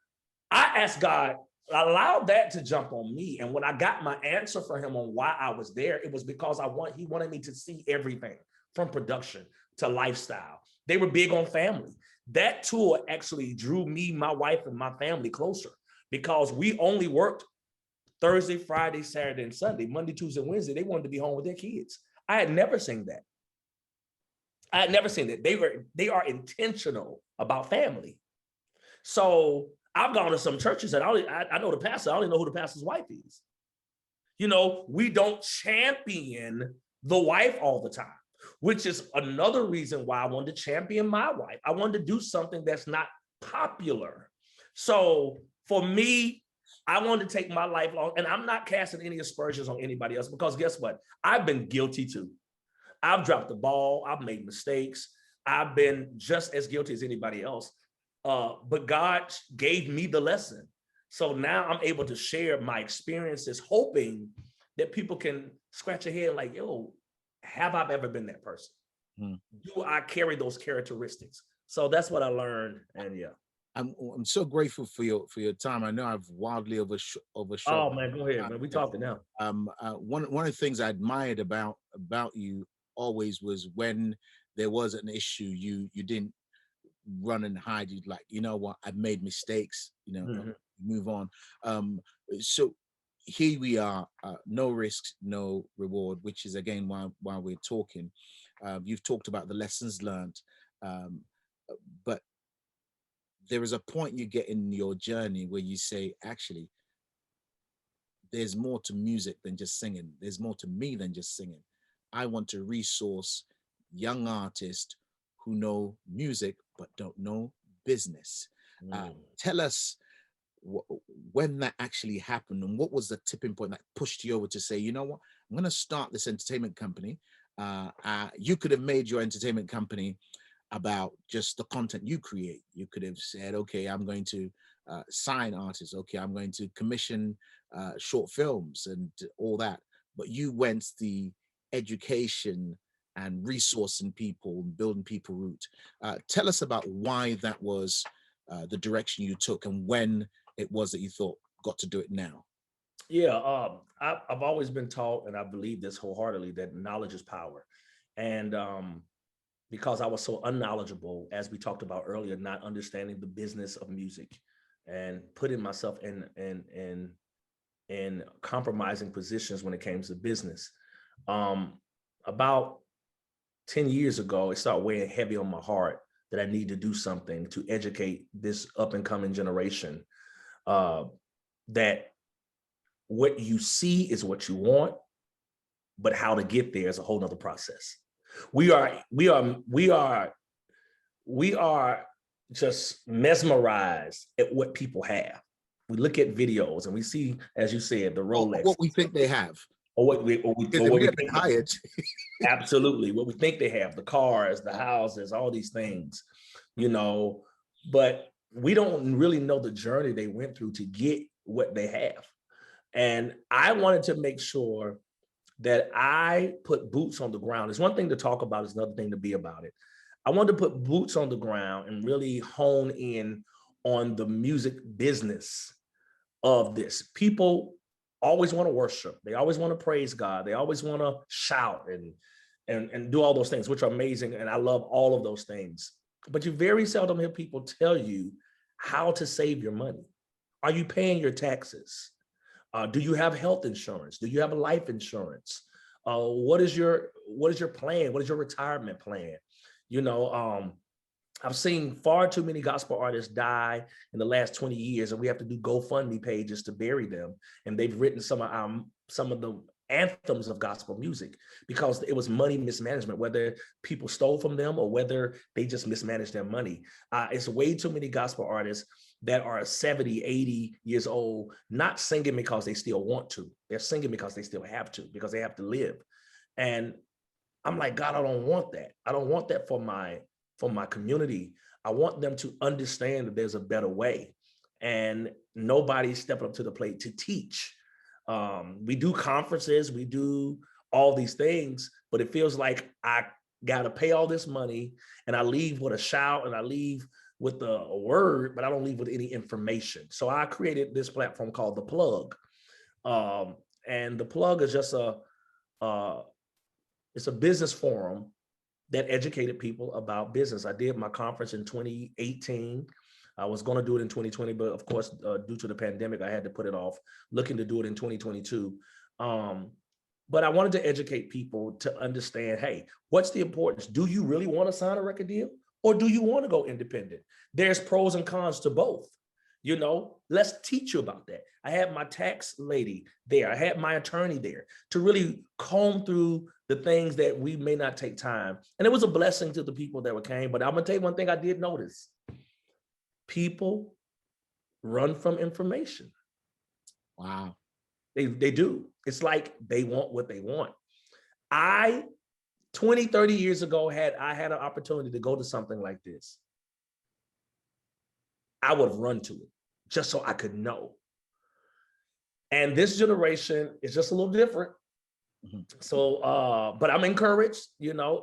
I asked God, allow that to jump on me. And when I got my answer for him on why I was there, it was because he wanted me to see everything from production to lifestyle. They were big on family. That tour actually drew me, my wife, and my family closer because we only worked Thursday, Friday, Saturday, and Sunday. Monday, Tuesday, Wednesday, they wanted to be home with their kids. I had never seen that. They are intentional about family. So I've gone to some churches and I know the pastor. I only know who the pastor's wife is. We don't champion the wife all the time, which is another reason why I wanted to champion my wife. I wanted to do something that's not popular. So For me, I wanted to take my life long, and I'm not casting any aspersions on anybody else, because guess what? I've been guilty too. I've dropped the ball. I've made mistakes. I've been just as guilty as anybody else. But God gave me the lesson. So now I'm able to share my experiences, hoping that people can scratch their head like, yo, have I ever been that person? Do I carry those characteristics? So that's what I learned. And yeah. I'm so grateful for your time. I know I've wildly overshot. Oh man, go ahead, man. We talking now. One of the things I admired about you always was when there was an issue, you didn't run and hide. You'd like, you know what, I've made mistakes, you know, move on. So here we are, no risks, no reward, which is again why we're talking. You've talked about the lessons learned, but there is a point you get in your journey where you say, actually, there's more to music than just singing. There's more to me than just singing. I want to resource young artists who know music but don't know business. Tell us when that actually happened, and what was the tipping point that pushed you over to say, you know what, I'm going to start this entertainment company. You could have made your entertainment company about just the content you create. You could have said, okay, I'm going to sign artists. Okay, I'm going to commission short films and all that. But you went the education and resourcing people, building people route. Tell us about why that was the direction you took, and when it was that you thought, got to do it now. Yeah, I've always been taught, and I believe this wholeheartedly, that knowledge is power. And because I was so unknowledgeable, as we talked about earlier, not understanding the business of music and putting myself in compromising positions when it came to business. About 10 years ago, it started weighing heavy on my heart that I need to do something to educate this up and coming generation, that what you see is what you want, but how to get there is a whole nother process. We are just mesmerized at what people have. We look at videos and we see, as you said, the Rolex. What we think they have. Or what we think hired. Absolutely. What we think they have, the cars, the houses, all these things, you know, but we don't really know the journey they went through to get what they have. And I wanted to make sure that I put boots on the ground. It's one thing to talk about, it's another thing to be about it. I wanted to put boots on the ground and really hone in on the music business of this. People always want to worship. They always want to praise God. They always want to shout and do all those things, which are amazing. And I love all of those things. But you very seldom hear people tell you how to save your money. Are you paying your taxes? Do you have health insurance? Do you have a life insurance? What is your plan? What is your retirement plan? You know, I've seen far too many gospel artists die in the last 20 years, and we have to do GoFundMe pages to bury them. And they've written some of the anthems of gospel music because it was money mismanagement, whether people stole from them or whether they just mismanaged their money. It's way too many gospel artists that are 70, 80 years old, not singing because they still want to. They're singing because they still have to, because they have to live. And I'm like, God, I don't want that. I don't want that for my community. I want them to understand that there's a better way. And nobody's stepping up to the plate to teach. We do conferences, we do all these things, but it feels like I got to pay all this money and I leave with a shout and I leave with a word, but I don't leave with any information. So I created this platform called The Plug. And The Plug is just it's a business forum that educated people about business. I did my conference in 2018. I was going to do it in 2020, but of course, due to the pandemic, I had to put it off, looking to do it in 2022. But I wanted to educate people to understand, hey, what's the importance? Do you really want to sign a record deal? Or do you want to go independent? There's pros and cons to both. You know, let's teach you about that. I had my tax lady there. I had my attorney there to really comb through the things that we may not take time. And it was a blessing to the people that came. But I'm going to tell you one thing I did notice. People run from information. Wow. They do. It's like they want what they want. 20, 30 years ago, I had an opportunity to go to something like this, I would have run to it just so I could know. And this generation is just a little different. Mm-hmm. So, but I'm encouraged,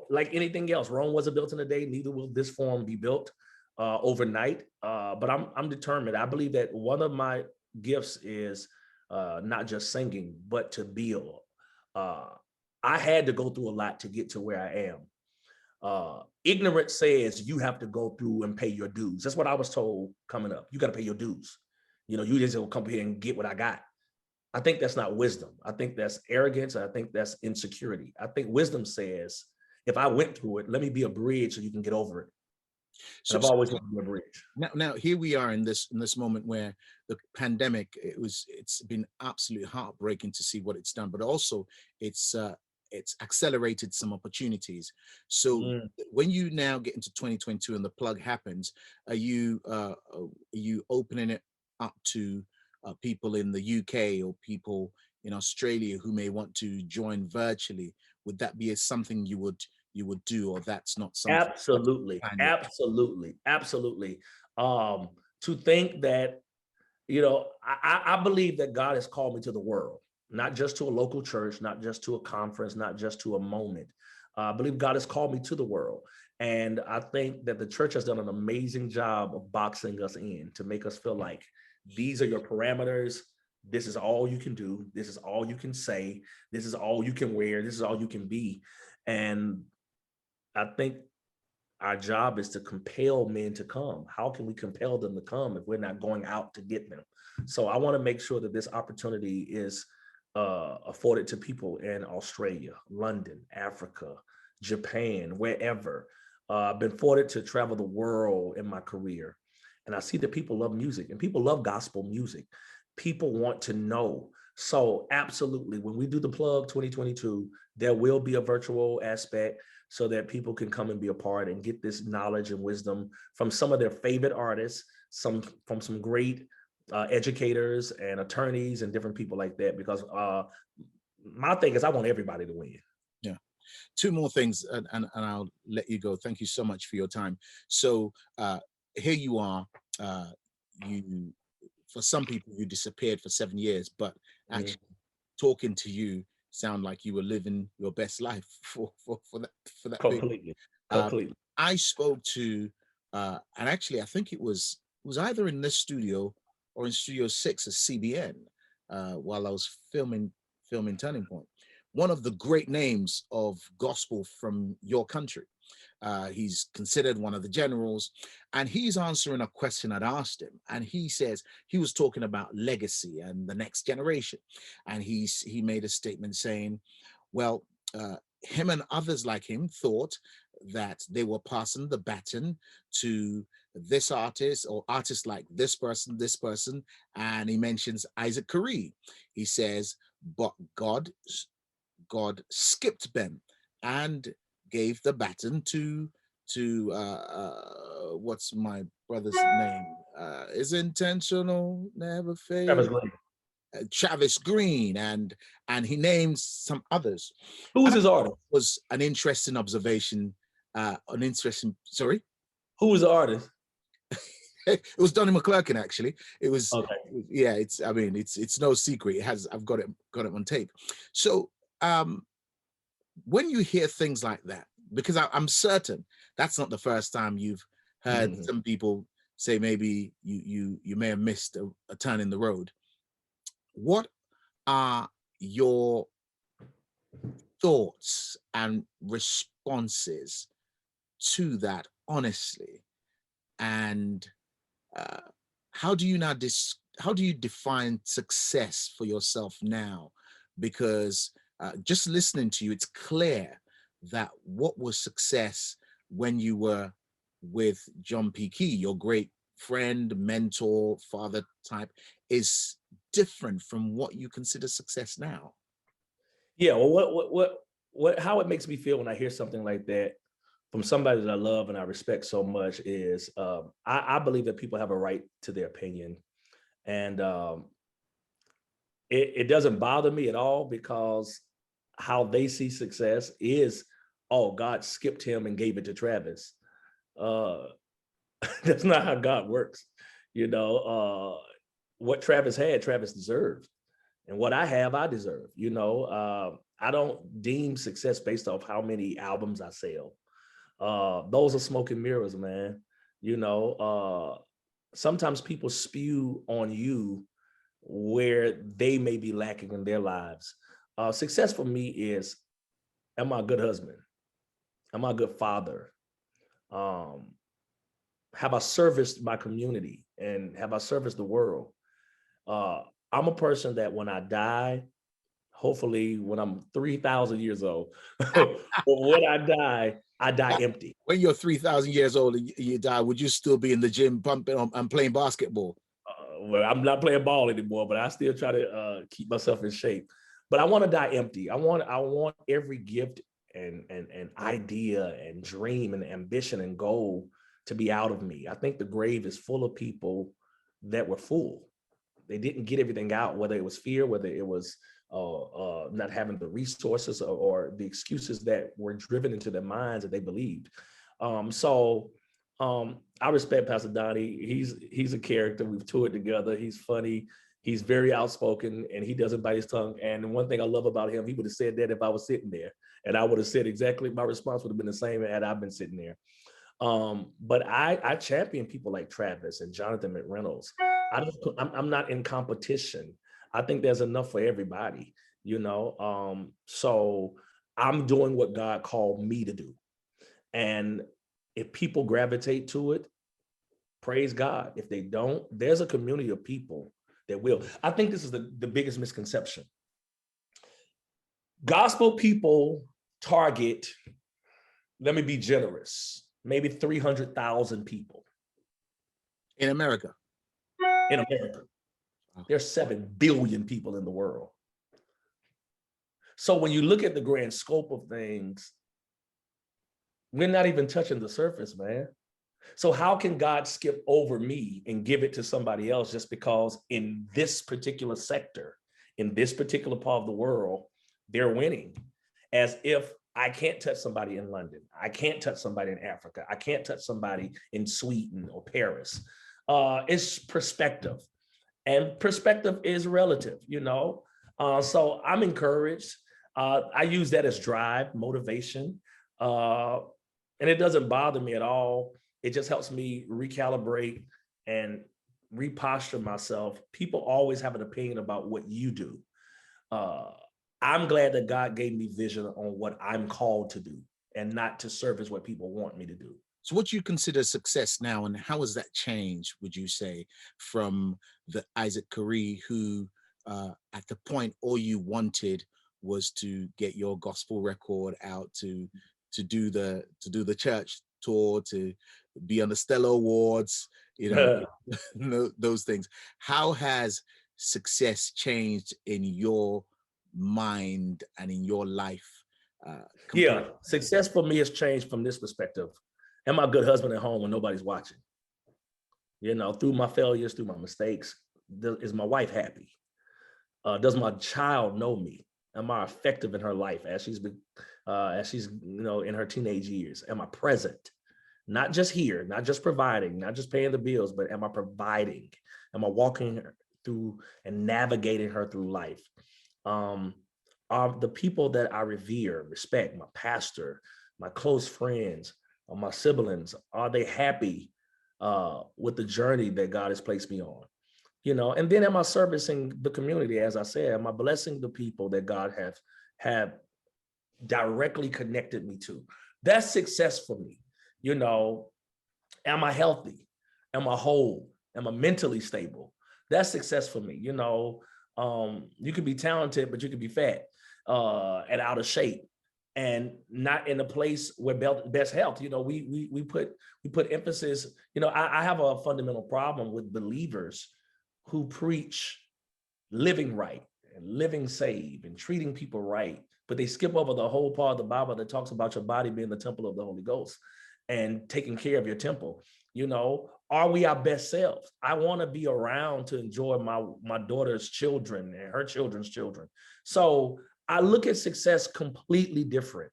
like anything else. Rome wasn't built in a day, neither will this forum be built overnight. But I'm determined. I believe that one of my gifts is not just singing, but to build. I had to go through a lot to get to where I am. Ignorance says you have to go through and pay your dues. That's what I was told coming up. You got to pay your dues. You just will come here and get what I got. I think that's not wisdom. I think that's arrogance. I think that's insecurity. I think wisdom says, if I went through it, let me be a bridge so you can get over it. So I've always wanted to be a bridge. Now here we are in this moment where the pandemic, it's been absolutely heartbreaking to see what it's done, but also it's accelerated some opportunities. So when you now get into 2022 and the plug happens, are you opening it up to people in the UK or people in Australia who may want to join virtually? Would that be something you would do, or that's not something? Absolutely. To think that, I believe that God has called me to the world, not just to a local church, not just to a conference, not just to a moment. I believe God has called me to the world. And I think that the church has done an amazing job of boxing us in to make us feel like these are your parameters. This is all you can do. This is all you can say. This is all you can wear. This is all you can be. And I think our job is to compel men to come. How can we compel them to come if we're not going out to get them? So I want to make sure that this opportunity is afforded to people in Australia, London, Africa, Japan, wherever. I've been fortunate to travel the world in my career. And I see that people love music and people love gospel music. People want to know. So absolutely, when we do the plug 2022, there will be a virtual aspect so that people can come and be a part and get this knowledge and wisdom from some of their favorite artists, from some great educators and attorneys and different people like that. Because my thing is I want everybody to win. Yeah. Two more things and I'll let you go. Thank you so much for your time. So here you are, for some people you disappeared for 7 years, but actually talking to you sound like you were living your best life for that completely. I spoke to and actually I think it was either in this studio or in Studio 6 at CBN while I was filming Turning Point, one of the great names of gospel from your country. He's considered one of the generals, and he's answering a question I'd asked him. And he says he was talking about legacy and the next generation. And he made a statement saying, well, him and others like him thought that they were passing the baton to this artist or artists like this person. And he mentions Isaac Carree. He says, but God skipped them and gave the baton to what's my brother's name? Is intentional, never fail. Travis Green, and he names some others. Who's his artist? Was an interesting observation. Sorry. Who was the artist? It was Donnie McClurkin, actually. It was okay. Yeah. It's no secret. I've got it on tape. So when you hear things like that, because I'm certain that's not the first time you've heard some people say maybe you may have missed a turn in the road. What are your thoughts and responses to that, honestly? And how do you define success for yourself now? Because just listening to you, it's clear that what was success when you were with John P. Key, your great friend, mentor, father type, is different from what you consider success now. Yeah, well, how it makes me feel when I hear something like that from somebody that I love and I respect so much is I believe that people have a right to their opinion. And it doesn't bother me at all, because how they see success is, oh, God skipped him and gave it to Travis. That's not how God works. You know, what Travis had, Travis deserved. And what I have, I deserve. You know, I don't deem success based off how many albums I sell. Those are smoke and mirrors, man. You know, sometimes people spew on you where they may be lacking in their lives. Success for me is, am I a good husband? Am I a good father? Have I serviced my community, and have I serviced the world? I'm a person that when I die, hopefully when I'm 3,000 years old, but when I die empty. When you're 3,000 years old and you die, would you still be in the gym pumping and playing basketball? Well, I'm not playing ball anymore, but I still try to keep myself in shape. But I want to die empty. I want every gift and idea and dream and ambition and goal to be out of me. I think the grave is full of people that were full. They didn't get everything out, whether it was fear, whether it was not having the resources, or the excuses that were driven into their minds that they believed. I respect Pastor Donnie. He's a character. We've toured together. He's funny. He's very outspoken, and he doesn't bite his tongue. And one thing I love about him, he would have said that if I was sitting there, and I would have said exactly, my response would have been the same had I been sitting there. But I champion people like Travis and Jonathan McReynolds. I'm not in competition. I think there's enough for everybody, you know. So I'm doing what God called me to do. And if people gravitate to it, praise God. If they don't, there's a community of people that will. I think this is the biggest misconception. Gospel people target, let me be generous, maybe 300,000 people. In America? In America. There's 7 billion people in the world. So when you look at the grand scope of things, we're not even touching the surface, man. So how can God skip over me and give it to somebody else just because in this particular sector, in this particular part of the world, they're winning? As if I can't touch somebody in London. I can't touch somebody in Africa. I can't touch somebody in Sweden or Paris. It's perspective. And perspective is relative, you know? So I'm encouraged. I use that as drive, motivation. And it doesn't bother me at all. It just helps me recalibrate and reposture myself. People always have an opinion about what you do. I'm glad that God gave me vision on what I'm called to do and not to service what people want me to do. So what do you consider success now, and how has that changed, would you say, from the Isaac Carree who at the point all you wanted was to get your gospel record out, to do the church tour, to be on the Stellar Awards, you know, those things. How has success changed in your mind and in your life? Yeah, success for me has changed from this perspective. Am I a good husband at home when nobody's watching? You know, through my failures, through my mistakes, is my wife happy? Does my child know me? Am I effective in her life as she's you know, in her teenage years? Am I present? Not just here, not just providing, not just paying the bills, but am I providing? Am I walking her through and navigating her through life? Are the people that I revere, respect, my pastor, my close friends, or my siblings, are they happy with the journey that God has placed me on? You know, and then am I servicing the community? As I said, am I blessing the people that God have directly connected me to? That's success for me. You know, am I healthy? Am I whole? Am I mentally stable? That's success for me. You know, you could be talented, but you could be fat and out of shape and not in a place where best health. You know, we put emphasis. You know, I have a fundamental problem with believers who preach living right and living saved and treating people right, but they skip over the whole part of the Bible that talks about your body being the temple of the Holy Ghost and taking care of your temple. You know, are we our best selves? I want to be around to enjoy my daughter's children and her children's children. So I look at success completely different.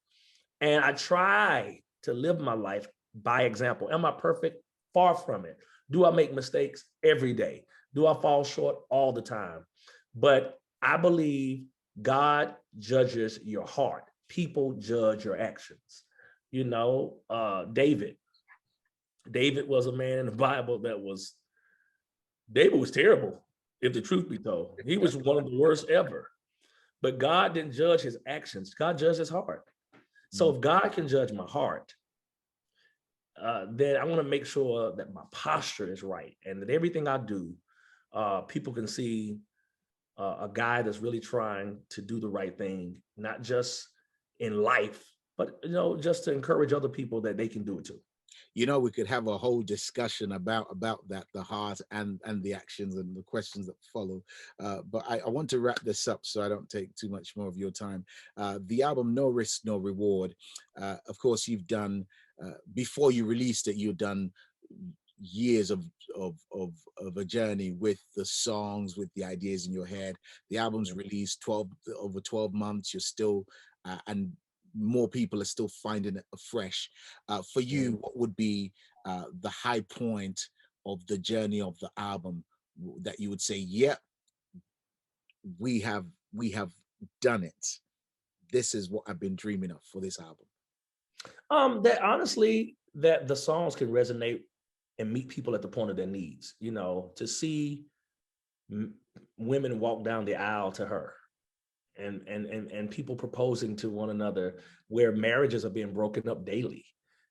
And I try to live my life by example. Am I perfect? Far from it. Do I make mistakes? Every day. Do I fall short? All the time. But I believe God judges your heart. People judge your actions. You know, David was a man in the Bible David was terrible, if the truth be told. He was one of the worst ever. But God didn't judge his actions. God judged his heart. So if God can judge my heart, then I want to make sure that my posture is right and that everything I do, people can see a guy that's really trying to do the right thing, not just in life, but just to encourage other people that they can do it too. You know, we could have a whole discussion about that, the heart and the actions and the questions that follow. But I want to wrap this up so I don't take too much more of your time. The album No Risk, No Reward. Of course, you've done, before you released it, you've done years of a journey with the songs, with the ideas in your head. The album's released over 12 months. You're still, and more people are still finding it afresh. For you, what would be the high point of the journey of the album that you would say, yeah, we have done it. This is what I've been dreaming of for this album? That honestly, that the songs can resonate and meet people at the point of their needs. To see women walk down the aisle to her, and people proposing to one another, where marriages are being broken up daily.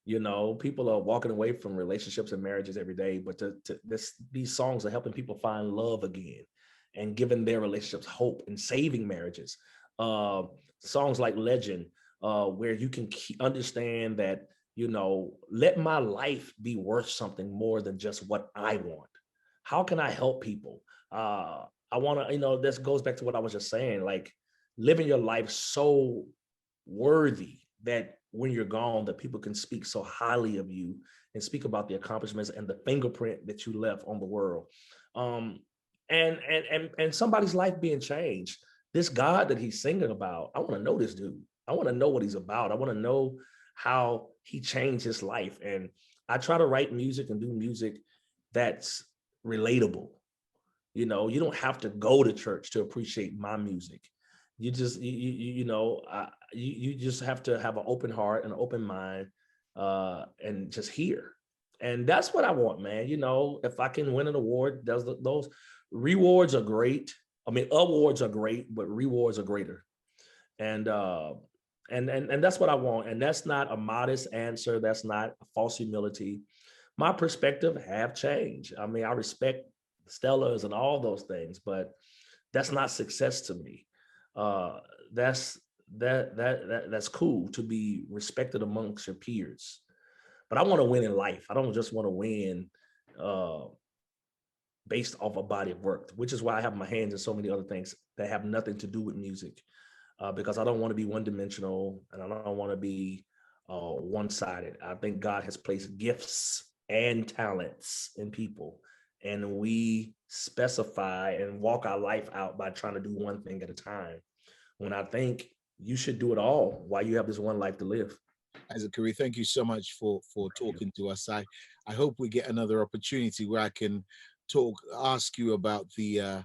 People are walking away from relationships and marriages every day, but these songs are helping people find love again and giving their relationships hope and saving marriages. Songs like Legend, where you can understand that, let my life be worth something more than just what I want. How can I help people? I want to, this goes back to what I was just saying, like, living your life so worthy that when you're gone, that people can speak so highly of you and speak about the accomplishments and the fingerprint that you left on the world. And somebody's life being changed. This God that he's singing about, I want to know this dude. I want to know what he's about. I want to know how he changed his life. And I try to write music and do music that's relatable. You don't have to go to church to appreciate my music. You just, you just have to have an open heart and an open mind, and just hear. And that's what I want, man. If I can win an award, those rewards are great. I mean, awards are great, but rewards are greater. And that's what I want. And that's not a modest answer. That's not a false humility. My perspective have changed. I mean, I respect Stellas and all those things, but that's not success to me. That's cool to be respected amongst your peers, but I want to win in life. I don't just want to win based off a body of work, which is why I have my hands in so many other things that have nothing to do with music, because I don't want to be one-dimensional and I don't want to be one-sided. I think God has placed gifts and talents in people, and we specify and walk our life out by trying to do one thing at a time, when I think you should do it all while you have this one life to live. Isaac Carree, thank you so much for talking to us. I hope we get another opportunity where I can ask you about the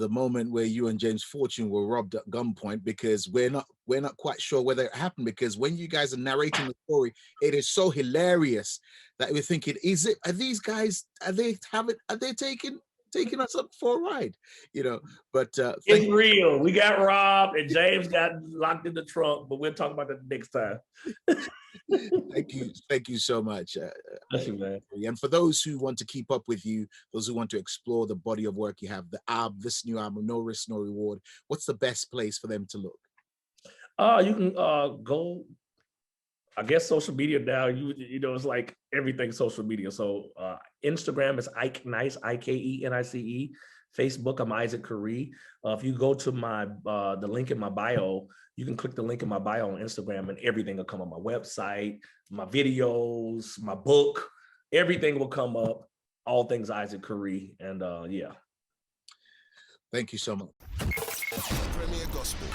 moment where you and James Fortune were robbed at gunpoint, because we're not quite sure whether it happened, because when you guys are narrating the story, it is so hilarious that we're thinking, are these guys, are they taking us up for a ride, but it's real. We got robbed and James got locked in the trunk, but we'll talk about that next time. Thank you so much. Thank you, man. And for those who want to keep up with you, those who want to explore the body of work you have, this new album, No Risk, No Reward, what's the best place for them to look? You can go, I guess, social media now. It's like everything social media. So Instagram is Ike Nice, IKENICE. Facebook, I'm Isaac Carree. If you go to the link in my bio, you can click the link in my bio on Instagram and everything will come on my website, my videos, my book, everything will come up. all things Isaac Carree. And yeah. Thank you so much. Premier Gospel.